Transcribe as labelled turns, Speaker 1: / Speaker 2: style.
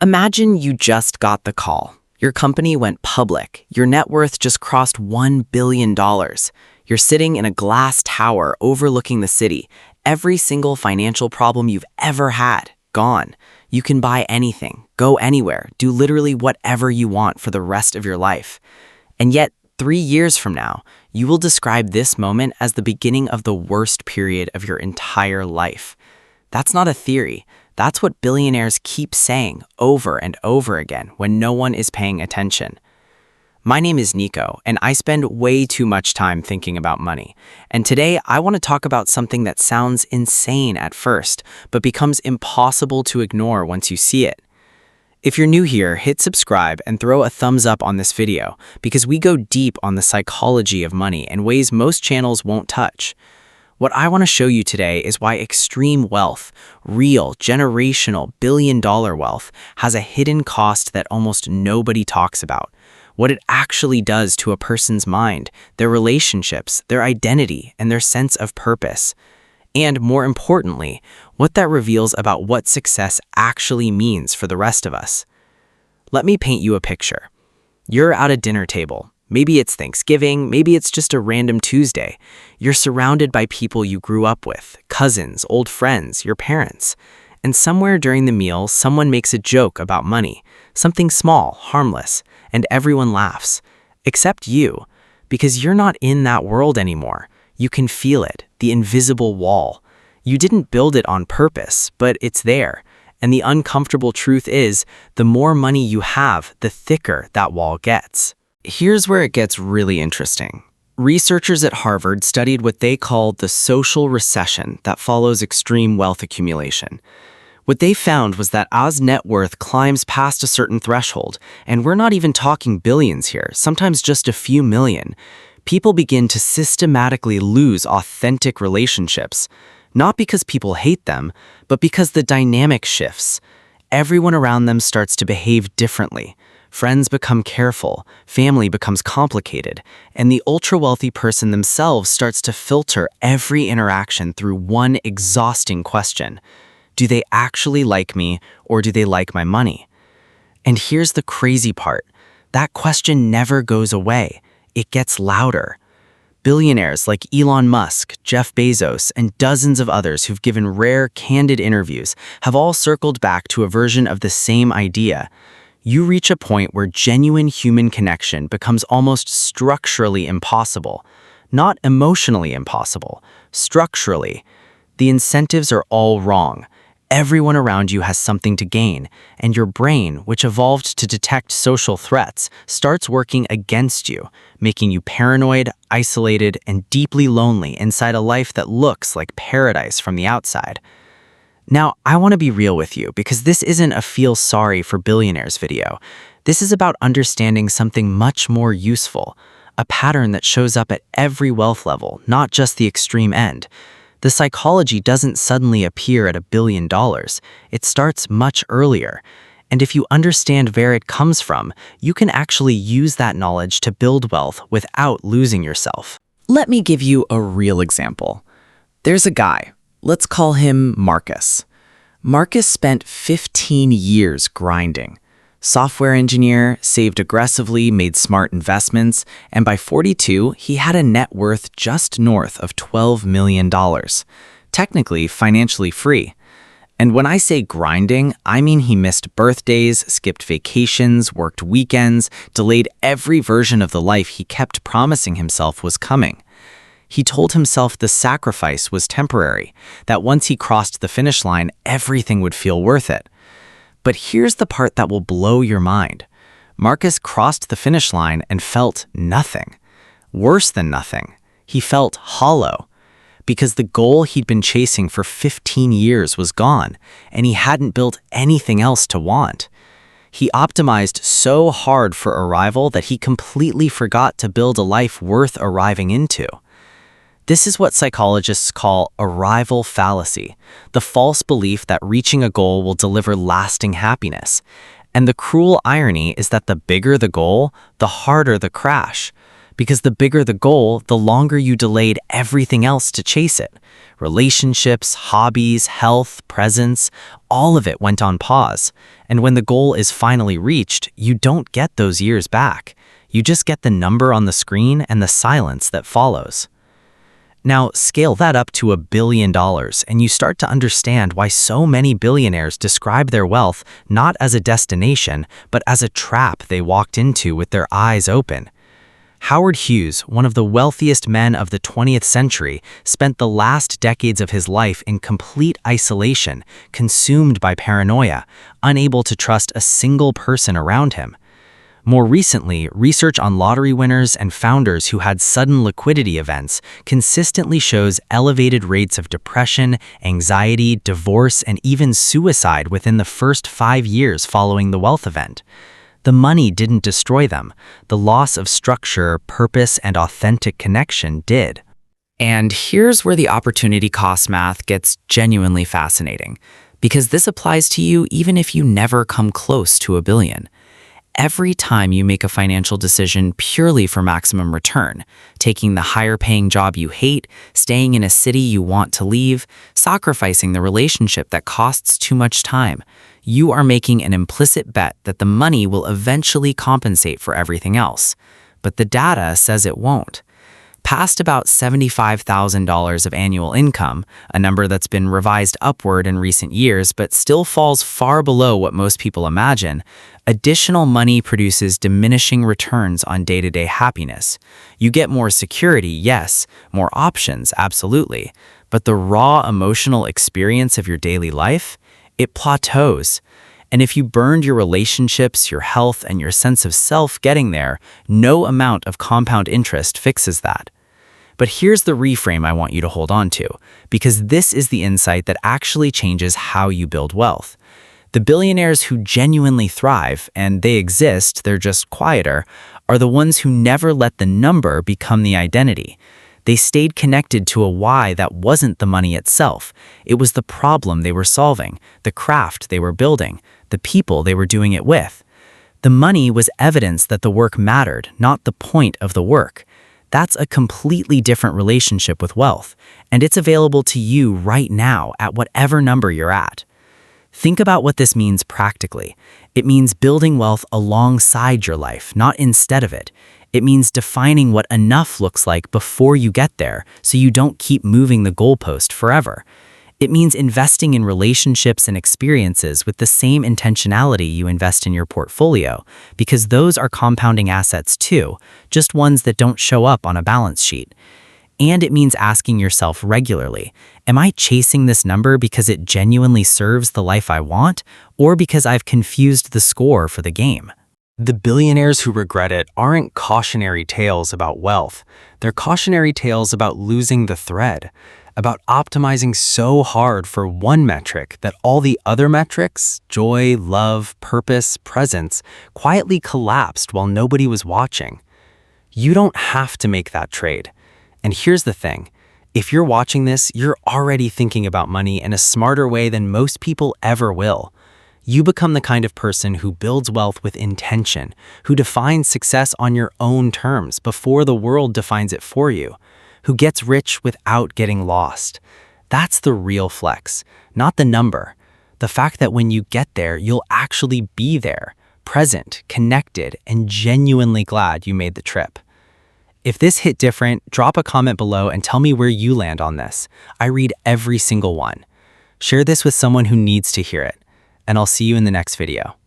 Speaker 1: Imagine you just got the call. Your company went public. Your net worth just crossed $1 billion. You're sitting in a glass tower overlooking the city. Every single financial problem you've ever had, gone. You can buy anything, go anywhere, do literally whatever you want for the rest of your life. And yet, 3 years from now, you will describe this moment as the beginning of the worst period of your entire life. That's not a theory. That's what billionaires keep saying over and over again when no one is paying attention. My name is Nico, and I spend way too much time thinking about money. And today, I want to talk about something that sounds insane at first, but becomes impossible to ignore once you see it. If you're new here, hit subscribe and throw a thumbs up on this video, because we go deep on the psychology of money in ways most channels won't touch. What I want to show you today is why extreme wealth, real, generational, billion-dollar wealth, has a hidden cost that almost nobody talks about. What it actually does to a person's mind, their relationships, their identity, and their sense of purpose. And more importantly, what that reveals about what success actually means for the rest of us. Let me paint you a picture. You're at a dinner table. Maybe it's Thanksgiving, maybe it's just a random Tuesday. You're surrounded by people you grew up with, cousins, old friends, your parents. And somewhere during the meal, someone makes a joke about money, something small, harmless, and everyone laughs. Except you, because you're not in that world anymore. You can feel it, the invisible wall. You didn't build it on purpose, but it's there. And the uncomfortable truth is, the more money you have, the thicker that wall gets. Here's where it gets really interesting. Researchers at Harvard studied what they called the social recession that follows extreme wealth accumulation. What they found was that as net worth climbs past a certain threshold, and we're not even talking billions here, sometimes just a few million, people begin to systematically lose authentic relationships, not because people hate them, but because the dynamic shifts. Everyone around them starts to behave differently. Friends become careful, family becomes complicated, and the ultra-wealthy person themselves starts to filter every interaction through one exhausting question. Do they actually like me, or do they like my money? And here's the crazy part. That question never goes away. It gets louder. Billionaires like Elon Musk, Jeff Bezos, and dozens of others who've given rare, candid interviews have all circled back to a version of the same idea. You reach a point where genuine human connection becomes almost structurally impossible. Not emotionally impossible, structurally. The incentives are all wrong. Everyone around you has something to gain, and your brain, which evolved to detect social threats, starts working against you, making you paranoid, isolated, and deeply lonely inside a life that looks like paradise from the outside. Now, I want to be real with you, because this isn't a feel sorry for billionaires video. This is about understanding something much more useful, a pattern that shows up at every wealth level, not just the extreme end. The psychology doesn't suddenly appear at $1 billion. It starts much earlier. And if you understand where it comes from, you can actually use that knowledge to build wealth without losing yourself. Let me give you a real example. There's a guy. Let's call him Marcus. Marcus spent 15 years grinding. Software engineer, saved aggressively, made smart investments, and by 42, he had a net worth just north of $12 million. Technically, financially free. And when I say grinding, I mean he missed birthdays, skipped vacations, worked weekends, delayed every version of the life he kept promising himself was coming. He told himself the sacrifice was temporary, that once he crossed the finish line, everything would feel worth it. But here's the part that will blow your mind. Marcus crossed the finish line and felt nothing. Worse than nothing. He felt hollow. Because the goal he'd been chasing for 15 years was gone, and he hadn't built anything else to want. He optimized so hard for arrival that he completely forgot to build a life worth arriving into. This is what psychologists call arrival fallacy, the false belief that reaching a goal will deliver lasting happiness. And the cruel irony is that the bigger the goal, the harder the crash. Because the bigger the goal, the longer you delayed everything else to chase it. Relationships, hobbies, health, presence, all of it went on pause. And when the goal is finally reached, you don't get those years back. You just get the number on the screen and the silence that follows. Now, scale that up to $1 billion, and you start to understand why so many billionaires describe their wealth not as a destination, but as a trap they walked into with their eyes open. Howard Hughes, one of the wealthiest men of the 20th century, spent the last decades of his life in complete isolation, consumed by paranoia, unable to trust a single person around him. More recently, research on lottery winners and founders who had sudden liquidity events consistently shows elevated rates of depression, anxiety, divorce, and even suicide within the first 5 years following the wealth event. The money didn't destroy them. The loss of structure, purpose, and authentic connection did. And here's where the opportunity cost math gets genuinely fascinating, because this applies to you even if you never come close to $1 billion. Every time you make a financial decision purely for maximum return, taking the higher-paying job you hate, staying in a city you want to leave, sacrificing the relationship that costs too much time, you are making an implicit bet that the money will eventually compensate for everything else. But the data says it won't. Past about $75,000 of annual income, a number that's been revised upward in recent years but still falls far below what most people imagine, additional money produces diminishing returns on day-to-day happiness. You get more security, yes, more options, absolutely, but the raw emotional experience of your daily life, it plateaus. And if you burned your relationships, your health, and your sense of self getting there, no amount of compound interest fixes that. But here's the reframe I want you to hold on to, because this is the insight that actually changes how you build wealth. The billionaires who genuinely thrive, and they exist, they're just quieter, are the ones who never let the number become the identity. They stayed connected to a why that wasn't the money itself. It was the problem they were solving, the craft they were building, the people they were doing it with. The money was evidence that the work mattered, not the point of the work. That's a completely different relationship with wealth, and it's available to you right now at whatever number you're at. Think about what this means practically. It means building wealth alongside your life, not instead of it. It means defining what enough looks like before you get there, so you don't keep moving the goalpost forever. It means investing in relationships and experiences with the same intentionality you invest in your portfolio, because those are compounding assets too, just ones that don't show up on a balance sheet. And it means asking yourself regularly, am I chasing this number because it genuinely serves the life I want, or because I've confused the score for the game? The billionaires who regret it aren't cautionary tales about wealth. They're cautionary tales about losing the thread, about optimizing so hard for one metric that all the other metrics, joy, love, purpose, presence, quietly collapsed while nobody was watching. You don't have to make that trade. And here's the thing. If you're watching this, you're already thinking about money in a smarter way than most people ever will. You become the kind of person who builds wealth with intention, who defines success on your own terms before the world defines it for you, who gets rich without getting lost. That's the real flex, not the number. The fact that when you get there, you'll actually be there, present, connected, and genuinely glad you made the trip. If this hit different, drop a comment below and tell me where you land on this. I read every single one. Share this with someone who needs to hear it, and I'll see you in the next video.